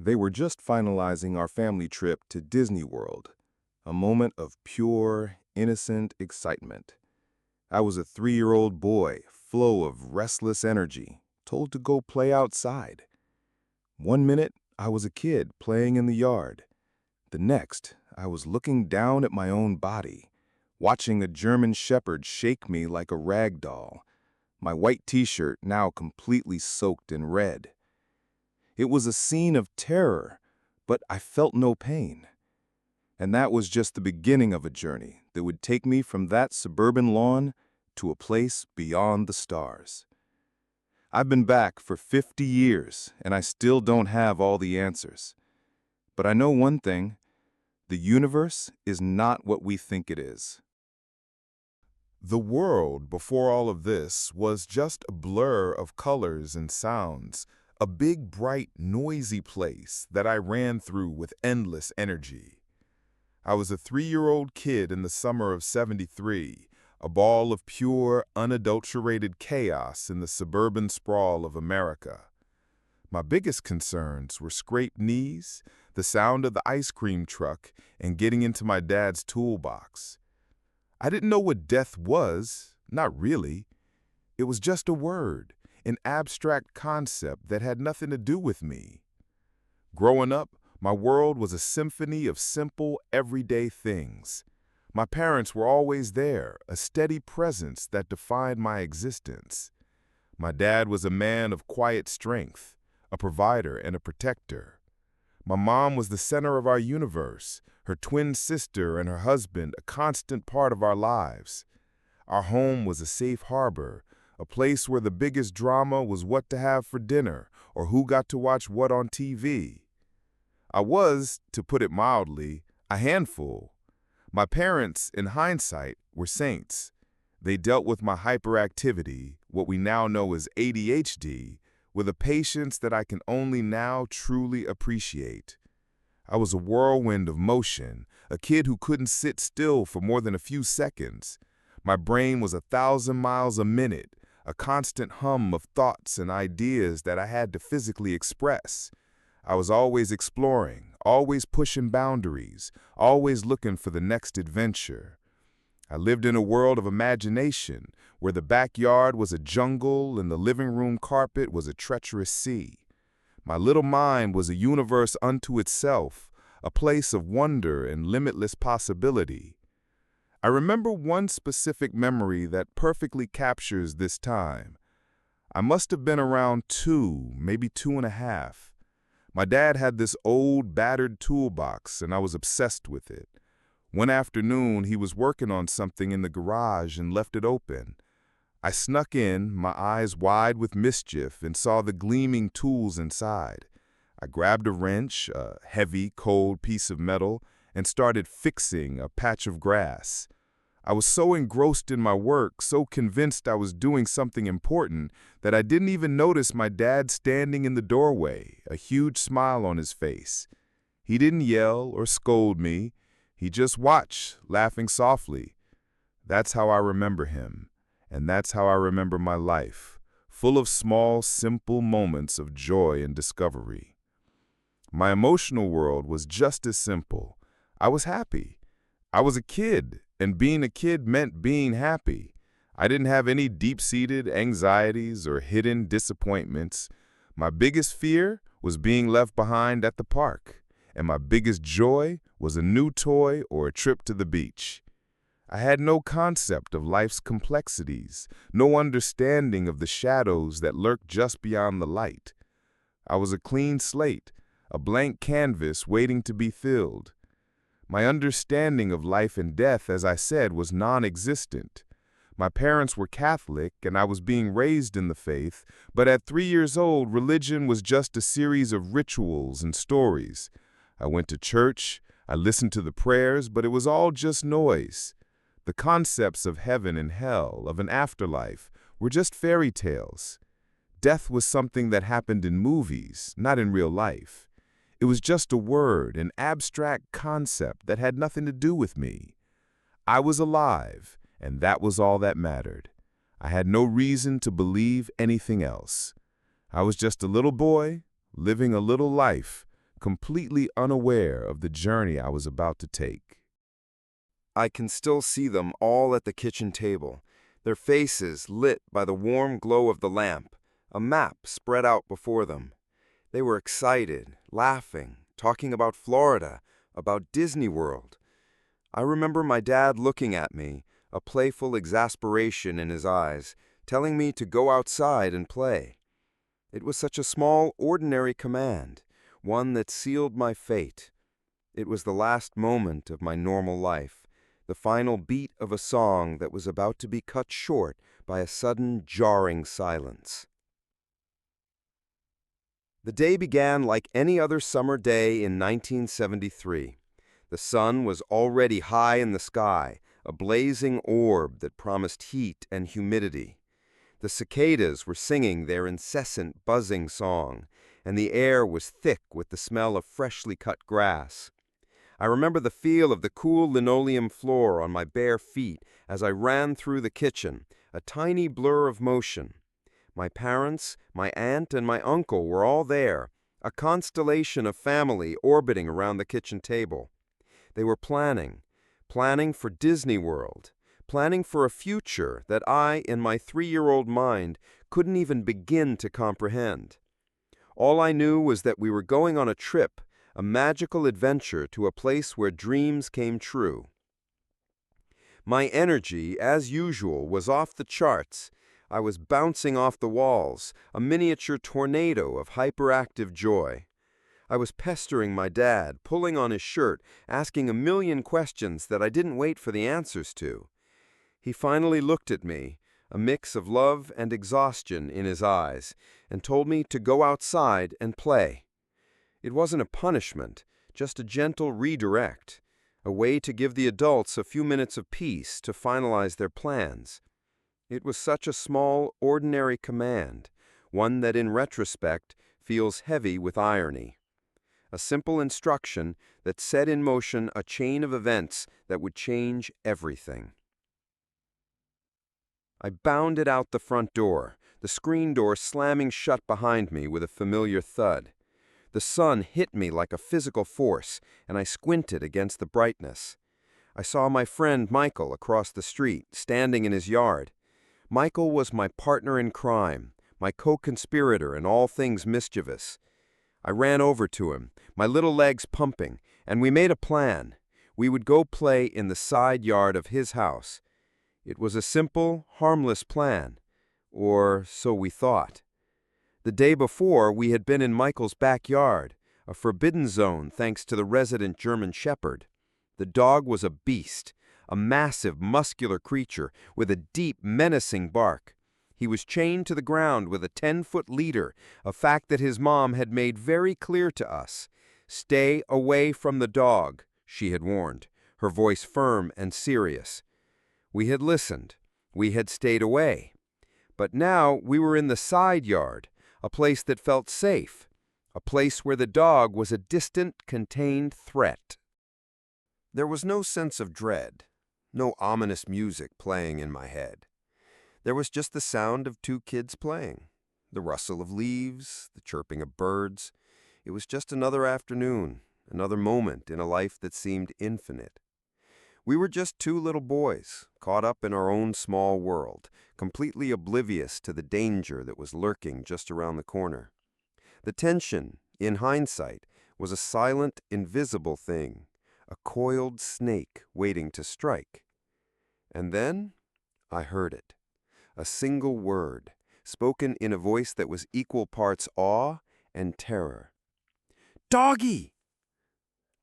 They were just finalizing our family trip to Disney World, a moment of pure, innocent excitement. I was a 3-year-old boy, full of restless energy, told to go play outside. One minute, I was a kid playing in the yard. The next, I was looking down at my own body, watching a German shepherd shake me like a rag doll, my white t-shirt now completely soaked in red. It was a scene of terror, but I felt no pain. And that was just the beginning of a journey that would take me from that suburban lawn to a place beyond the stars. I've been back for 50 years, and I still don't have all the answers. But I know one thing: the universe is not what we think it is. The world, before all of this, was just a blur of colors and sounds, a big, bright, noisy place that I ran through with endless energy. I was a 3-year-old kid in the summer of '73, a ball of pure, unadulterated chaos in the suburban sprawl of America. My biggest concerns were scraped knees, the sound of the ice cream truck, and getting into my dad's toolbox. I didn't know what death was, not really. It was just a word, an abstract concept that had nothing to do with me. Growing up, my world was a symphony of simple, everyday things. My parents were always there, a steady presence that defined my existence. My dad was a man of quiet strength, a provider and a protector. My mom was the center of our universe, her twin sister and her husband a constant part of our lives. Our home was a safe harbor, a place where the biggest drama was what to have for dinner or who got to watch what on TV. I was, to put it mildly, a handful. My parents, in hindsight, were saints. They dealt with my hyperactivity, what we now know as ADHD, with a patience that I can only now truly appreciate. I was a whirlwind of motion, a kid who couldn't sit still for more than a few seconds. My brain was 1,000 miles a minute, a constant hum of thoughts and ideas that I had to physically express. I was always exploring, always pushing boundaries, always looking for the next adventure. I lived in a world of imagination, where the backyard was a jungle and the living room carpet was a treacherous sea. My little mind was a universe unto itself, a place of wonder and limitless possibility. I remember one specific memory that perfectly captures this time. I must have been around 2, maybe 2.5. My dad had this old, battered toolbox, and I was obsessed with it. One afternoon, he was working on something in the garage and left it open. I snuck in, my eyes wide with mischief, and saw the gleaming tools inside. I grabbed a wrench, a heavy, cold piece of metal, and started fixing a patch of grass. I was so engrossed in my work, so convinced I was doing something important, that I didn't even notice my dad standing in the doorway, a huge smile on his face. He didn't yell or scold me. He just watched, laughing softly. That's how I remember him, and that's how I remember my life, full of small, simple moments of joy and discovery. My emotional world was just as simple. I was happy. I was a kid, and being a kid meant being happy. I didn't have any deep-seated anxieties or hidden disappointments. My biggest fear was being left behind at the park, and my biggest joy was a new toy or a trip to the beach. I had no concept of life's complexities, no understanding of the shadows that lurk just beyond the light. I was a clean slate, a blank canvas waiting to be filled. My understanding of life and death, as I said, was non-existent. My parents were Catholic, and I was being raised in the faith, but at 3 years old, religion was just a series of rituals and stories. I went to church, I listened to the prayers, but it was all just noise. The concepts of heaven and hell, of an afterlife, were just fairy tales. Death was something that happened in movies, not in real life. It was just a word, an abstract concept that had nothing to do with me. I was alive, and that was all that mattered. I had no reason to believe anything else. I was just a little boy, living a little life, completely unaware of the journey I was about to take. I can still see them all at the kitchen table, their faces lit by the warm glow of the lamp, a map spread out before them. They were excited, laughing, talking about Florida, about Disney World. I remember my dad looking at me, a playful exasperation in his eyes, telling me to go outside and play. It was such a small, ordinary command, one that sealed my fate. It was the last moment of my normal life, the final beat of a song that was about to be cut short by a sudden, jarring silence. The day began like any other summer day in 1973. The sun was already high in the sky, a blazing orb that promised heat and humidity. The cicadas were singing their incessant buzzing song, and the air was thick with the smell of freshly cut grass. I remember the feel of the cool linoleum floor on my bare feet as I ran through the kitchen, a tiny blur of motion. My parents, my aunt, and my uncle were all there, a constellation of family orbiting around the kitchen table. They were planning for Disney World, planning for a future that I, in my 3-year-old mind, couldn't even begin to comprehend. All I knew was that we were going on a trip, a magical adventure to a place where dreams came true. My energy, as usual, was off the charts. I was bouncing off the walls, a miniature tornado of hyperactive joy. I was pestering my dad, pulling on his shirt, asking a million questions that I didn't wait for the answers to. He finally looked at me, a mix of love and exhaustion in his eyes, and told me to go outside and play. It wasn't a punishment, just a gentle redirect, a way to give the adults a few minutes of peace to finalize their plans. It was such a small, ordinary command, one that in retrospect feels heavy with irony. A simple instruction that set in motion a chain of events that would change everything. I bounded out the front door, the screen door slamming shut behind me with a familiar thud. The sun hit me like a physical force, and I squinted against the brightness. I saw my friend Michael across the street, standing in his yard. Michael was my partner in crime, my co-conspirator in all things mischievous. I ran over to him, my little legs pumping, and we made a plan. We would go play in the side yard of his house. It was a simple, harmless plan, or so we thought. The day before, we had been in Michael's backyard, a forbidden zone thanks to the resident German Shepherd. The dog was a beast, a massive, muscular creature with a deep, menacing bark. He was chained to the ground with a 10-foot leader, a fact that his mom had made very clear to us. "Stay away from the dog," she had warned, her voice firm and serious. We had listened. We had stayed away. But now we were in the side yard, a place that felt safe, a place where the dog was a distant, contained threat. There was no sense of dread, no ominous music playing in my head. There was just the sound of two kids playing, the rustle of leaves, the chirping of birds. It was just another afternoon, another moment in a life that seemed infinite. We were just two little boys, caught up in our own small world, completely oblivious to the danger that was lurking just around the corner. The tension, in hindsight, was a silent, invisible thing, a coiled snake waiting to strike. And then I heard it. A single word, spoken in a voice that was equal parts awe and terror. "Doggy!"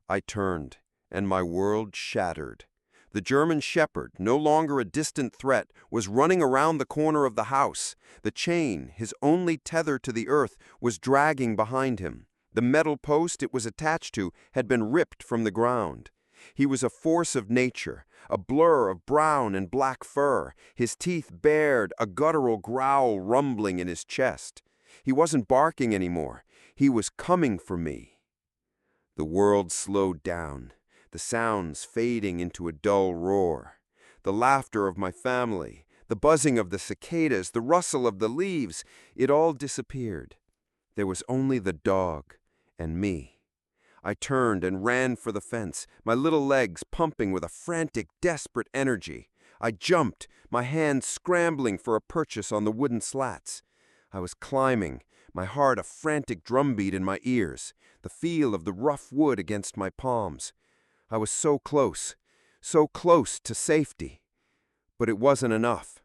I turned, and my world shattered. The German Shepherd, no longer a distant threat, was running around the corner of the house. The chain, his only tether to the earth, was dragging behind him. The metal post it was attached to had been ripped from the ground. He was a force of nature, a blur of brown and black fur, his teeth bared, a guttural growl rumbling in his chest. He wasn't barking anymore. He was coming for me. The world slowed down, the sounds fading into a dull roar. The laughter of my family, the buzzing of the cicadas, the rustle of the leaves, it all disappeared. There was only the dog and me. I turned and ran for the fence, my little legs pumping with a frantic, desperate energy. I jumped, my hands scrambling for a purchase on the wooden slats. I was climbing, my heart a frantic drumbeat in my ears, the feel of the rough wood against my palms. I was so close to safety. But it wasn't enough.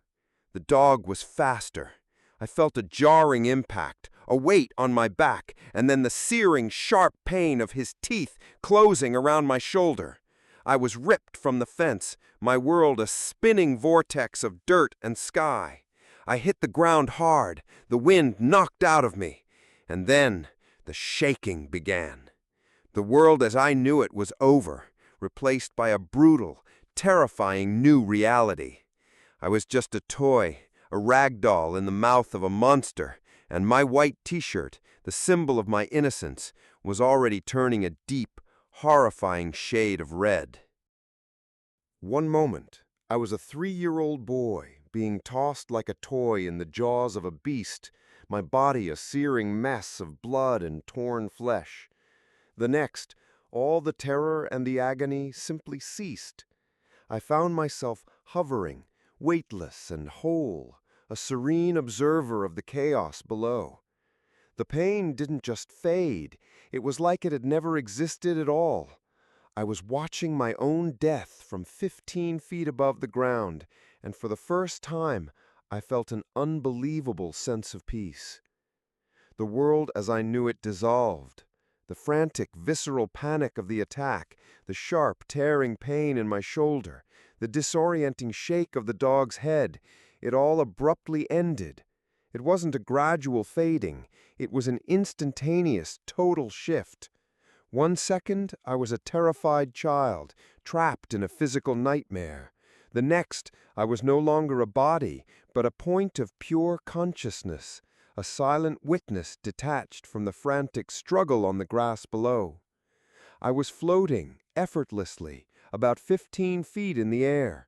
The dog was faster. I felt a jarring impact, a weight on my back, and then the searing, sharp pain of his teeth closing around my shoulder. I was ripped from the fence, my world a spinning vortex of dirt and sky. I hit the ground hard, the wind knocked out of me, and then the shaking began. The world as I knew it was over, replaced by a brutal, terrifying new reality. I was just a toy, a rag doll in the mouth of a monster, and my white t-shirt, the symbol of my innocence, was already turning a deep, horrifying shade of red. One moment, I was a 3-year-old boy, being tossed like a toy in the jaws of a beast, my body a searing mess of blood and torn flesh. The next, all the terror and the agony simply ceased. I found myself hovering, weightless and whole, a serene observer of the chaos below. The pain didn't just fade, it was like it had never existed at all. I was watching my own death from 15 feet above the ground, and for the first time I felt an unbelievable sense of peace. The world as I knew it dissolved. The frantic, visceral panic of the attack, the sharp, tearing pain in my shoulder, the disorienting shake of the dog's head, it all abruptly ended. It wasn't a gradual fading, it was an instantaneous, total shift. 1 second, I was a terrified child, trapped in a physical nightmare. The next, I was no longer a body, but a point of pure consciousness, a silent witness detached from the frantic struggle on the grass below. I was floating, effortlessly, about 15 feet in the air.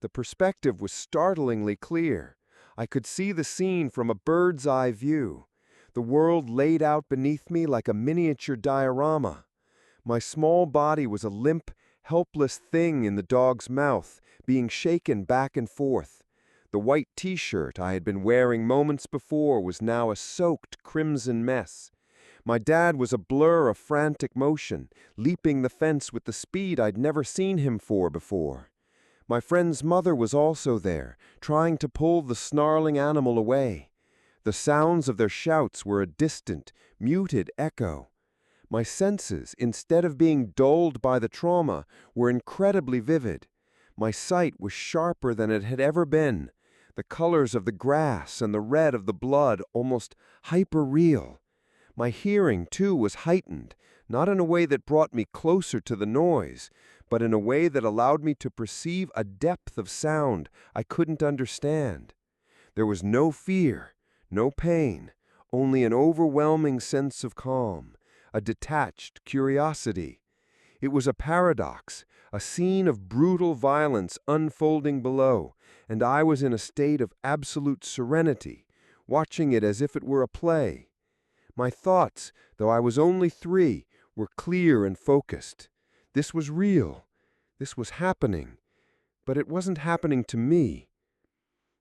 The perspective was startlingly clear. I could see the scene from a bird's-eye view. The world laid out beneath me like a miniature diorama. My small body was a limp, helpless thing in the dog's mouth, being shaken back and forth. The white t-shirt I had been wearing moments before was now a soaked crimson mess. My dad was a blur of frantic motion, leaping the fence with the speed I'd never seen him for before. My friend's mother was also there, trying to pull the snarling animal away. The sounds of their shouts were a distant, muted echo. My senses, instead of being dulled by the trauma, were incredibly vivid. My sight was sharper than it had ever been. The colors of the grass and the red of the blood almost hyper-real. My hearing, too, was heightened, not in a way that brought me closer to the noise, but in a way that allowed me to perceive a depth of sound I couldn't understand. There was no fear, no pain, only an overwhelming sense of calm, a detached curiosity. It was a paradox, a scene of brutal violence unfolding below, and I was in a state of absolute serenity, watching it as if it were a play. My thoughts, though I was only 3, were clear and focused. This was real. This was happening. But it wasn't happening to me.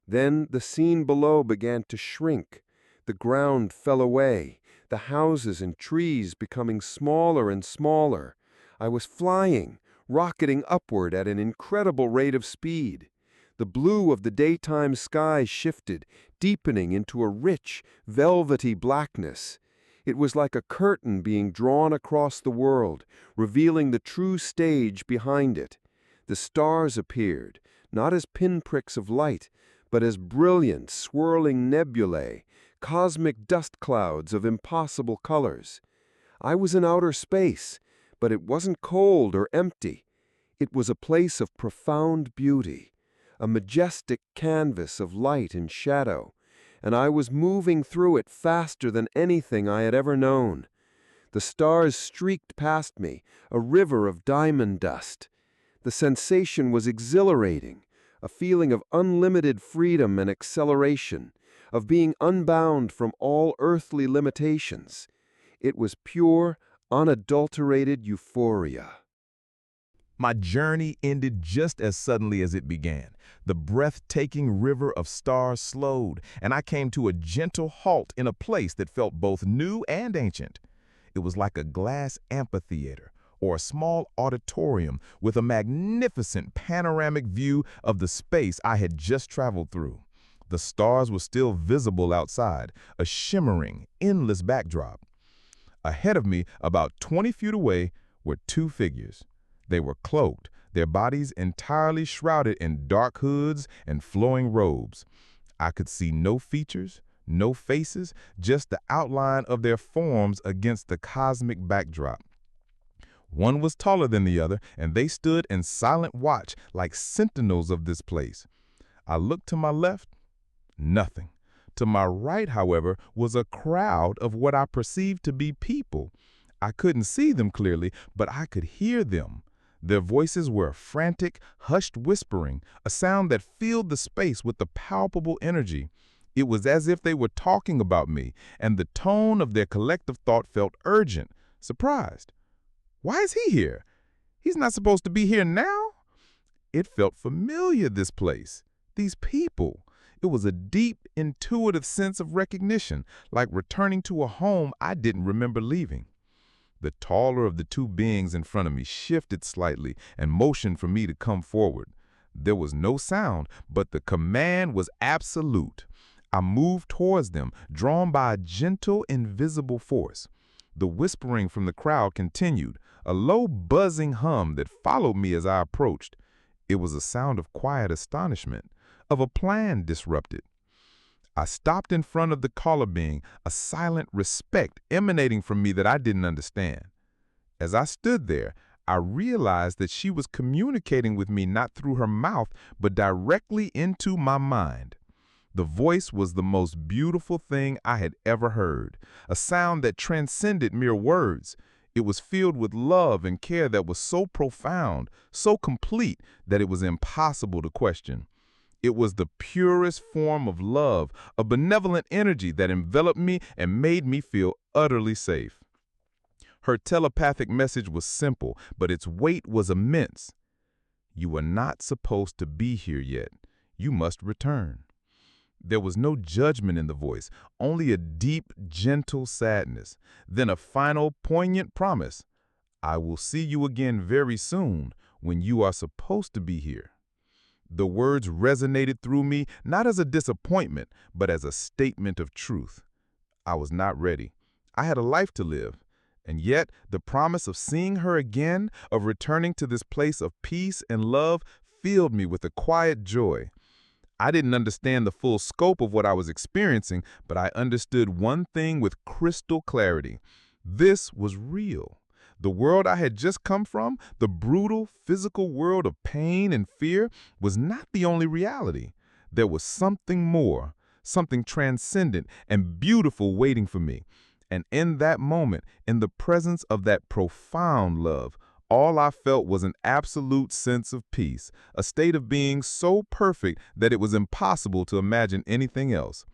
Then the scene below began to shrink. The ground fell away, the houses and trees becoming smaller and smaller. I was flying, rocketing upward at an incredible rate of speed. The blue of the daytime sky shifted, deepening into a rich, velvety blackness. It was like a curtain being drawn across the world, revealing the true stage behind it. The stars appeared, not as pinpricks of light, but as brilliant, swirling nebulae, cosmic dust clouds of impossible colors. I was in outer space, but it wasn't cold or empty. It was a place of profound beauty, a majestic canvas of light and shadow, and I was moving through it faster than anything I had ever known. The stars streaked past me, a river of diamond dust. The sensation was exhilarating, a feeling of unlimited freedom and acceleration, of being unbound from all earthly limitations. It was pure, unadulterated euphoria. My journey ended just as suddenly as it began. The breathtaking river of stars slowed, and I came to a gentle halt in a place that felt both new and ancient. It was like a glass amphitheater or a small auditorium with a magnificent panoramic view of the space I had just traveled through. The stars were still visible outside, a shimmering, endless backdrop. Ahead of me, about 20 feet away, were two figures. They were cloaked, their bodies entirely shrouded in dark hoods and flowing robes. I could see no features, no faces, just the outline of their forms against the cosmic backdrop. One was taller than the other, and they stood in silent watch like sentinels of this place. I looked to my left, nothing. To my right, however, was a crowd of what I perceived to be people. I couldn't see them clearly, but I could hear them. Their voices were a frantic, hushed whispering, a sound that filled the space with a palpable energy. It was as if they were talking about me, and the tone of their collective thought felt urgent, surprised. Why is he here? He's not supposed to be here now? It felt familiar, this place, these people. It was a deep, intuitive sense of recognition, like returning to a home I didn't remember leaving. The taller of the two beings in front of me shifted slightly and motioned for me to come forward. There was no sound, but the command was absolute. I moved towards them, drawn by a gentle, invisible force. The whispering from the crowd continued, a low buzzing hum that followed me as I approached. It was a sound of quiet astonishment, of a plan disrupted. I stopped in front of the caller being, a silent respect emanating from me that I didn't understand. As I stood there, I realized that she was communicating with me not through her mouth, but directly into my mind. The voice was the most beautiful thing I had ever heard, a sound that transcended mere words. It was filled with love and care that was so profound, so complete, that it was impossible to question. It was the purest form of love, a benevolent energy that enveloped me and made me feel utterly safe. Her telepathic message was simple, but its weight was immense. You are not supposed to be here yet. You must return. There was no judgment in the voice, only a deep, gentle sadness. Then a final, poignant promise. I will see you again very soon when you are supposed to be here. The words resonated through me not as a disappointment, but as a statement of truth. I was not ready. I had a life to live. And yet, the promise of seeing her again, of returning to this place of peace and love, filled me with a quiet joy. I didn't understand the full scope of what I was experiencing, but I understood one thing with crystal clarity. This was real. The world I had just come from, the brutal, physical world of pain and fear, was not the only reality. There was something more, something transcendent and beautiful waiting for me. And in that moment, in the presence of that profound love, all I felt was an absolute sense of peace, a state of being so perfect that it was impossible to imagine anything else.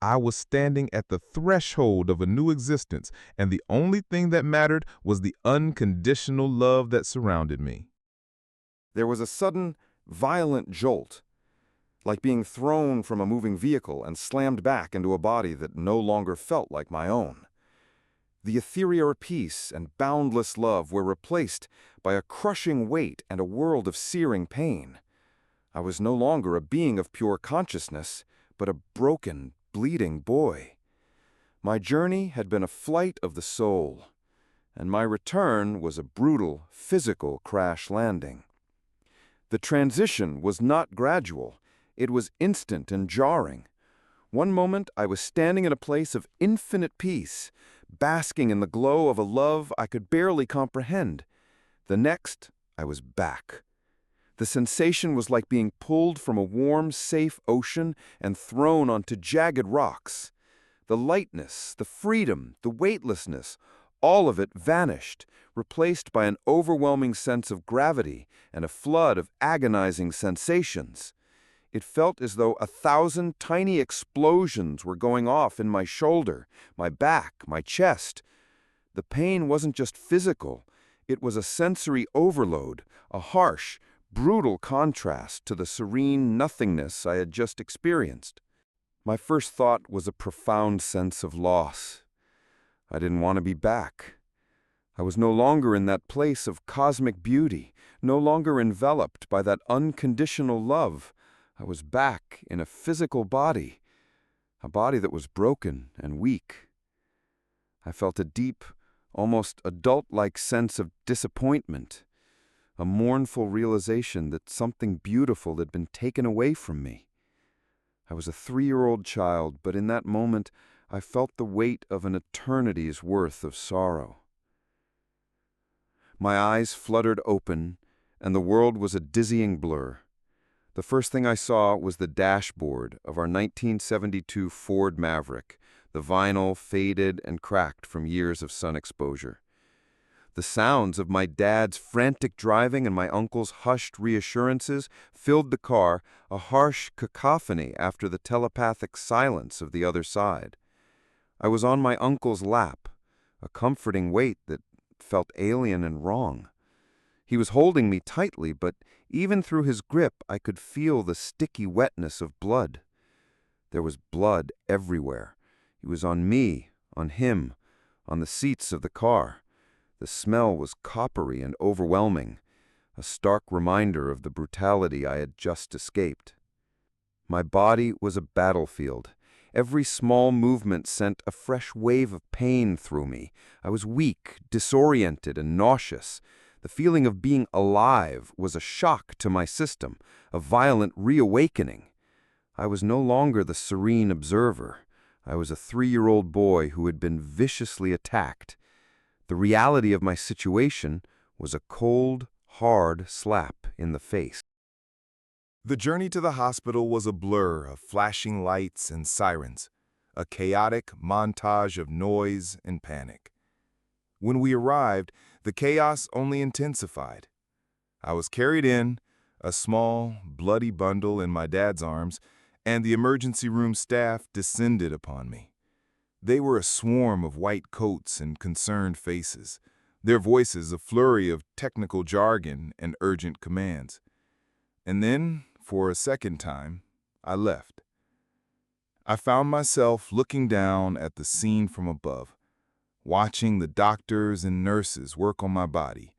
I was standing at the threshold of a new existence, and the only thing that mattered was the unconditional love that surrounded me. There was a sudden, violent jolt, like being thrown from a moving vehicle and slammed back into a body that no longer felt like my own. The ethereal peace and boundless love were replaced by a crushing weight and a world of searing pain. I was no longer a being of pure consciousness, but a broken, bleeding boy. My journey had been a flight of the soul, and my return was a brutal, physical crash landing. The transition was not gradual. It was instant and jarring. One moment I was standing in a place of infinite peace, basking in the glow of a love I could barely comprehend. The next, I was back. The sensation was like being pulled from a warm, safe ocean and thrown onto jagged rocks. The lightness, the freedom, the weightlessness, all of it vanished, replaced by an overwhelming sense of gravity and a flood of agonizing sensations. It felt as though 1,000 tiny explosions were going off in my shoulder, my back, my chest. The pain wasn't just physical, it was a sensory overload, a harsh, brutal contrast to the serene nothingness I had just experienced. My first thought was a profound sense of loss. I didn't want to be back. I was no longer in that place of cosmic beauty, no longer enveloped by that unconditional love. I was back in a physical body, a body that was broken and weak. I felt a deep, almost adult-like sense of disappointment, a mournful realization that something beautiful had been taken away from me. I was a 3-year-old child, but in that moment I felt the weight of an eternity's worth of sorrow. My eyes fluttered open, and the world was a dizzying blur. The first thing I saw was the dashboard of our 1972 Ford Maverick, the vinyl faded and cracked from years of sun exposure. The sounds of my dad's frantic driving and my uncle's hushed reassurances filled the car, a harsh cacophony after the telepathic silence of the other side. I was on my uncle's lap, a comforting weight that felt alien and wrong. He was holding me tightly, but even through his grip I could feel the sticky wetness of blood. There was blood everywhere. It was on me, on him, on the seats of the car. The smell was coppery and overwhelming, a stark reminder of the brutality I had just escaped. My body was a battlefield. Every small movement sent a fresh wave of pain through me. I was weak, disoriented, and nauseous. The feeling of being alive was a shock to my system, a violent reawakening. I was no longer the serene observer. I was a 3-year-old boy who had been viciously attacked. The reality of my situation was a cold, hard slap in the face. The journey to the hospital was a blur of flashing lights and sirens, a chaotic montage of noise and panic. When we arrived, the chaos only intensified. I was carried in, a small, bloody bundle in my dad's arms, and the emergency room staff descended upon me. They were a swarm of white coats and concerned faces, their voices a flurry of technical jargon and urgent commands. And then, for a second time, I left. I found myself looking down at the scene from above, watching the doctors and nurses work on my body.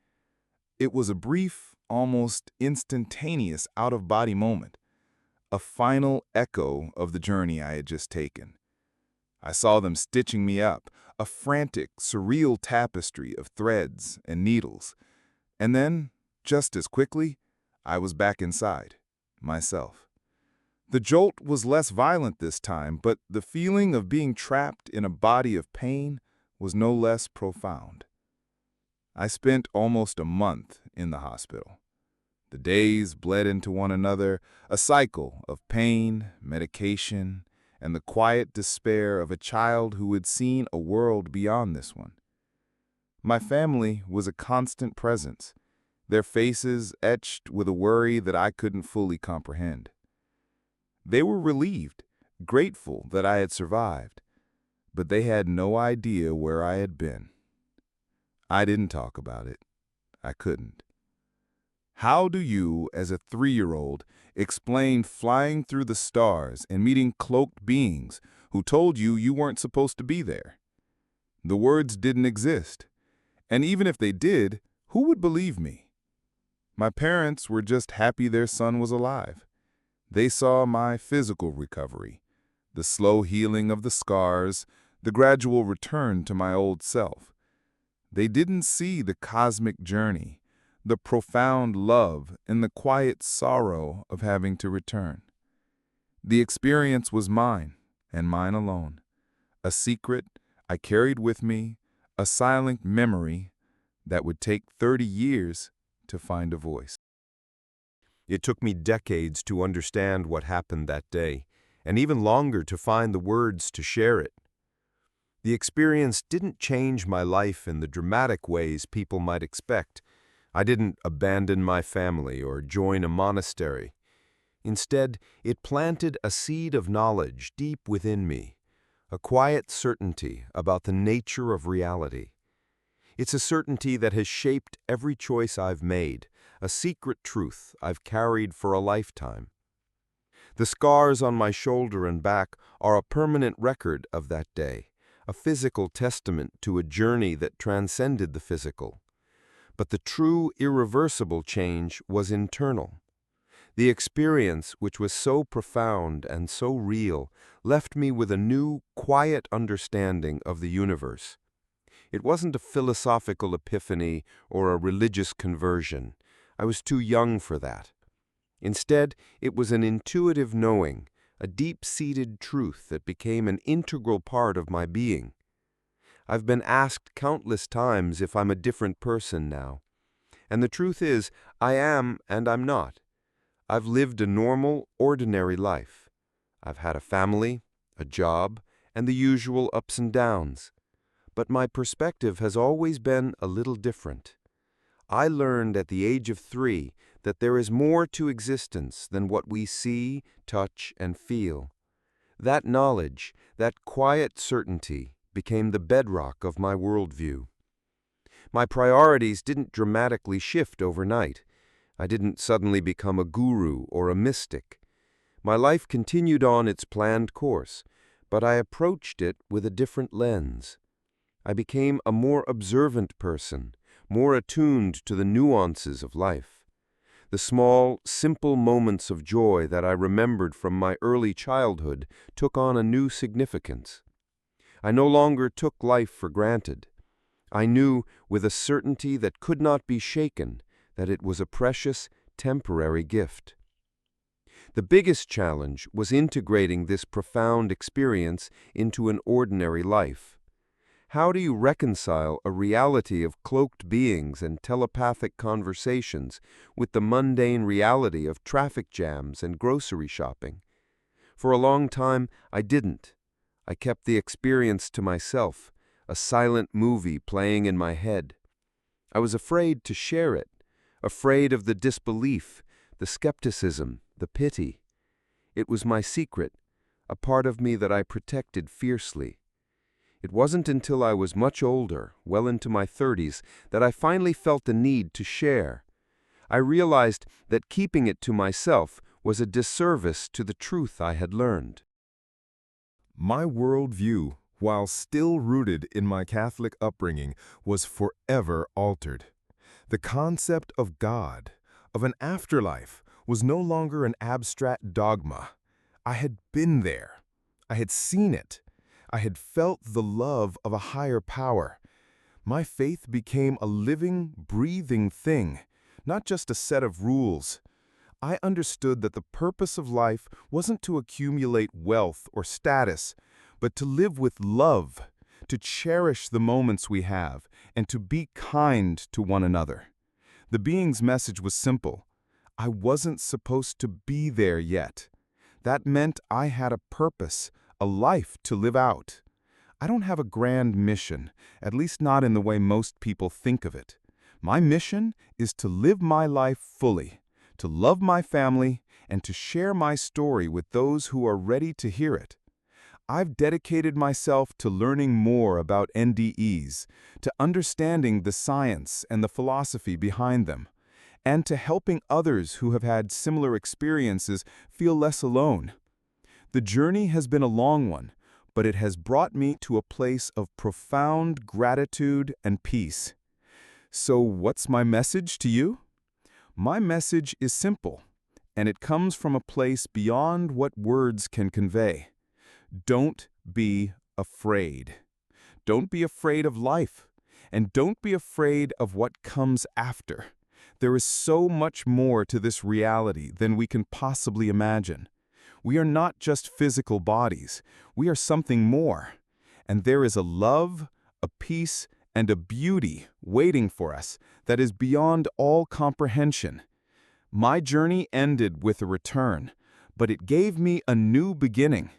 It was a brief, almost instantaneous out-of-body moment, a final echo of the journey I had just taken. I saw them stitching me up, a frantic, surreal tapestry of threads and needles. And then, just as quickly, I was back inside, myself. The jolt was less violent this time, but the feeling of being trapped in a body of pain was no less profound. I spent almost a month in the hospital. The days bled into one another, a cycle of pain, medication, and the quiet despair of a child who had seen a world beyond this one. My family was a constant presence, their faces etched with a worry that I couldn't fully comprehend. They were relieved, grateful that I had survived, but they had no idea where I had been. I didn't talk about it. I couldn't. How do you, as a 3-year-old, explain flying through the stars and meeting cloaked beings who told you you weren't supposed to be there? The words didn't exist, and even if they did, who would believe me? My parents were just happy their son was alive. They saw my physical recovery, the slow healing of the scars, the gradual return to my old self. They didn't see the cosmic journey, the profound love, and the quiet sorrow of having to return. The experience was mine, and mine alone. A secret I carried with me, a silent memory that would take 30 years to find a voice. It took me decades to understand what happened that day, and even longer to find the words to share it. The experience didn't change my life in the dramatic ways people might expect. I didn't abandon my family or join a monastery. Instead, it planted a seed of knowledge deep within me, a quiet certainty about the nature of reality. It's a certainty that has shaped every choice I've made, a secret truth I've carried for a lifetime. The scars on my shoulder and back are a permanent record of that day, a physical testament to a journey that transcended the physical. But the true, irreversible change was internal. The experience, which was so profound and so real, left me with a new, quiet understanding of the universe. It wasn't a philosophical epiphany or a religious conversion. I was too young for that. Instead, it was an intuitive knowing, a deep-seated truth that became an integral part of my being. I've been asked countless times if I'm a different person now. And the truth is, I am and I'm not. I've lived a normal, ordinary life. I've had a family, a job, and the usual ups and downs. But my perspective has always been a little different. I learned at the age of 3 that there is more to existence than what we see, touch, and feel. That knowledge, that quiet certainty, became the bedrock of my worldview. My priorities didn't dramatically shift overnight. I didn't suddenly become a guru or a mystic. My life continued on its planned course, but I approached it with a different lens. I became a more observant person, more attuned to the nuances of life. The small, simple moments of joy that I remembered from my early childhood took on a new significance. I no longer took life for granted. I knew with a certainty that could not be shaken that it was a precious, temporary gift. The biggest challenge was integrating this profound experience into an ordinary life. How do you reconcile a reality of cloaked beings and telepathic conversations with the mundane reality of traffic jams and grocery shopping? For a long time, I didn't. I kept the experience to myself, a silent movie playing in my head. I was afraid to share it, afraid of the disbelief, the skepticism, the pity. It was my secret, a part of me that I protected fiercely. It wasn't until I was much older, well into my 30s, that I finally felt the need to share. I realized that keeping it to myself was a disservice to the truth I had learned. My worldview, while still rooted in my Catholic upbringing, was forever altered. The concept of God, of an afterlife, was no longer an abstract dogma. I had been there. I had seen it. I had felt the love of a higher power. My faith became a living, breathing thing, not just a set of rules. I understood that the purpose of life wasn't to accumulate wealth or status, but to live with love, to cherish the moments we have, and to be kind to one another. The being's message was simple. I wasn't supposed to be there yet. That meant I had a purpose, a life to live out. I don't have a grand mission, at least not in the way most people think of it. My mission is to live my life fully, to love my family, and to share my story with those who are ready to hear it. I've dedicated myself to learning more about NDEs, to understanding the science and the philosophy behind them, and to helping others who have had similar experiences feel less alone. The journey has been a long one, but it has brought me to a place of profound gratitude and peace. So what's my message to you? My message is simple, and it comes from a place beyond what words can convey. Don't be afraid. Don't be afraid of life, and don't be afraid of what comes after. There is so much more to this reality than we can possibly imagine. We are not just physical bodies. We are something more. And there is a love, a peace, and a beauty waiting for us that is beyond all comprehension. My journey ended with a return, but it gave me a new beginning.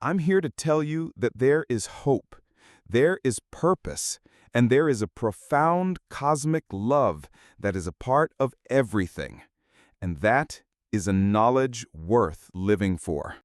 I'm here to tell you that there is hope, there is purpose, and there is a profound cosmic love that is a part of everything. And that is a knowledge worth living for.